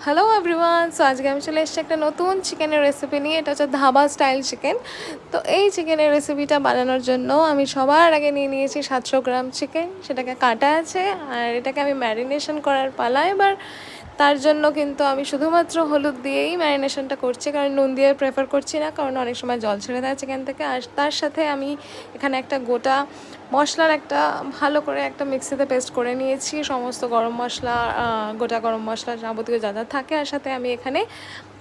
Hello everyone. So আজকে আমি চলে এসেছি একটা নতুন চিকেনের রেসিপি নিয়ে। এটা হচ্ছে ধাবা স্টাইল চিকেন। তো এই চিকেনের রেসিপিটা বানানোর জন্য আমি সবার আগে নিয়ে নিয়েছি 700 গ্রাম চিকেন। সেটাকে কাটা আছে আর এটাকে আমি ম্যারিনেশন করার পালা। এবার তার জন্য কিন্তু আমি শুধুমাত্র হলুদ দিয়েই ম্যারিনেশনটা করছি, কারণ নুন দিয়ে প্রেফার করছি না, কারণ অনেক সময় জল ছেড়ে দেয় চিকেন থেকে। আর তার সাথে আমি এখানে একটা গোটা মশলার একটা ভালো করে একটা মিক্সিতে পেস্ট করে নিয়েছি, সমস্ত গরম মশলা, গোটা গরম মশলা যাবতীয় যা যা থাকে। আর সাথে আমি এখানে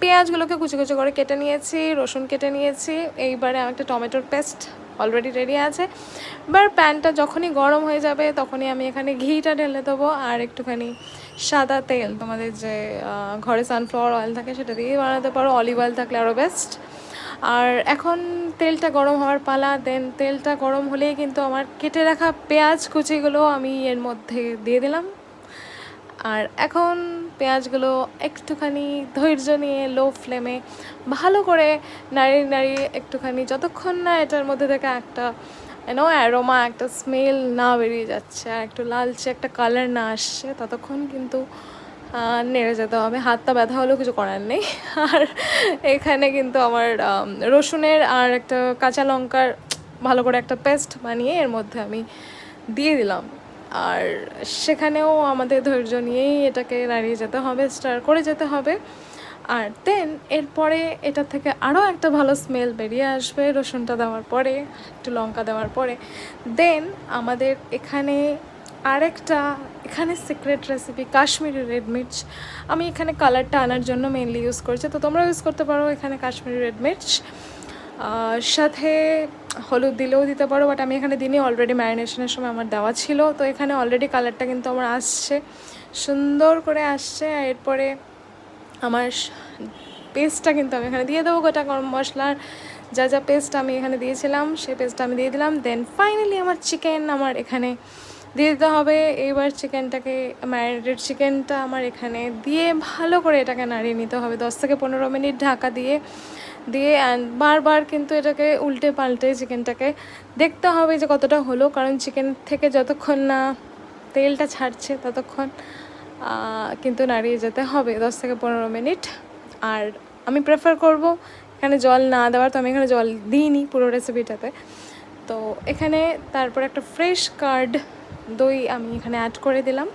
পেঁয়াজগুলোকে কুচি কুচি করে কেটে নিয়েছি, রসুন কেটে নিয়েছি। এইবারে আমার একটা টমেটোর পেস্ট অলরেডি রেডি আছে। এবার প্যানটা যখনই গরম হয়ে যাবে তখনই আমি এখানে ঘিটা ঢেলে দেবো আর একটুখানি সাদা তেল, তোমাদের যে ঘরে সানফ্লাওয়ার অয়েল থাকে সেটা দিয়েই বানাতে পারো, অলিভ অয়েল থাকলে আরও বেস্ট। আর এখন তেলটা গরম হওয়ার পালা। দেন তেলটা গরম হলেই কিন্তু আমার কেটে রাখা পেঁয়াজ কুচিগুলো আমি এর মধ্যে দিয়ে দিলাম। আর এখন পেঁয়াজগুলো একটুখানি ধৈর্য নিয়ে লো ফ্লেমে ভালো করে নাড়িয়ে নাড়িয়ে একটুখানি, যতক্ষণ না এটার মধ্যে থেকে একটা অ্যারোমা, একটা স্মেল না বেরিয়ে যাচ্ছে আর একটু লালচে একটা কালার না আসছে, ততক্ষণ কিন্তু নেড়ে যেতে হবে। হাতটা ব্যথা হলেও কিছু করার নেই। আর এখানে কিন্তু আমার রসুনের আর একটা কাঁচা লঙ্কার ভালো করে একটা পেস্ট বানিয়ে এর মধ্যে আমি দিয়ে দিলাম। আর সেখানেও আমাদের ধৈর্য নিয়েই এটাকে নাড়িয়ে যেতে হবে, স্টার করে যেতে হবে। আর দেন এরপরে এটা থেকে আরও একটা ভালো স্মেল বেরিয়ে আসবে রসুনটা দেওয়ার পরে, একটু লঙ্কা দেওয়ার পরে। দেন আমাদের এখানে সিক্রেট রেসিপি কাশ্মীরি রেড মির্চ। আমি এখানে কালারটা আনার জন্য মেনলি ইউজ করছি, তো তোমরা ইউজ করতে পারো এখানে কাশ্মীরি রেড মির্চ। সাথে হলুদ দিলেও দিতে পারো, বাট আমি এখানে দিনই অলরেডি ম্যারিনেশনের সময় আমার দেওয়া ছিল। তো এখানে অলরেডি কালারটা কিন্তু আমার আসছে, সুন্দর করে আসছে। আর এরপরে আমার পেস্টটা কিন্তু আমি এখানে দিয়ে দেবো, গোটা গরম মশলার যা যা পেস্ট আমি এখানে দিয়েছিলাম সেই পেস্টটা আমি দিয়ে দিলাম। দেন ফাইনালি আমার চিকেন আমার এখানে দিয়ে দিতে হবে। এইবার ম্যারিনেটেড চিকেনটা আমার এখানে দিয়ে ভালো করে এটাকে নাড়িয়ে নিতে হবে 10 থেকে 15 মিনিট ঢাকা দিয়ে অ্যান্ড বারবার কিন্তু এটাকে উল্টে পাল্টে চিকেনটাকে দেখতে হবে যে কতটা হলো, কারণ চিকেন থেকে যতক্ষণ না তেলটা ছাড়ছে ততক্ষণ কিন্তু নাড়িয়ে যেতে হবে 10 থেকে 15 মিনিট। আর আমি প্রেফার করব এখানে জল না দেওয়ার, তো আমি এখানে জল দিইনি পুরো রেসিপিটাতে। তো এখানে তারপর একটা ফ্রেশ কার্ড দই আমি এখানে অ্যাড করে দিলাম।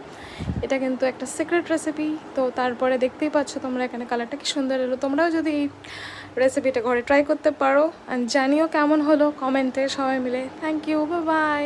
এটা কিন্তু একটা সিক্রেট রেসিপি। তো তারপরে দেখতেই পাচ্ছ তোমরা এখানে কালারটা কি সুন্দর এলো। তোমরাও যদি এই রেসিপিটা ঘরে ট্রাই করতে পারো, আর জানিও কেমন হলো কমেন্টে সবাই মিলে। Thank you, bye by.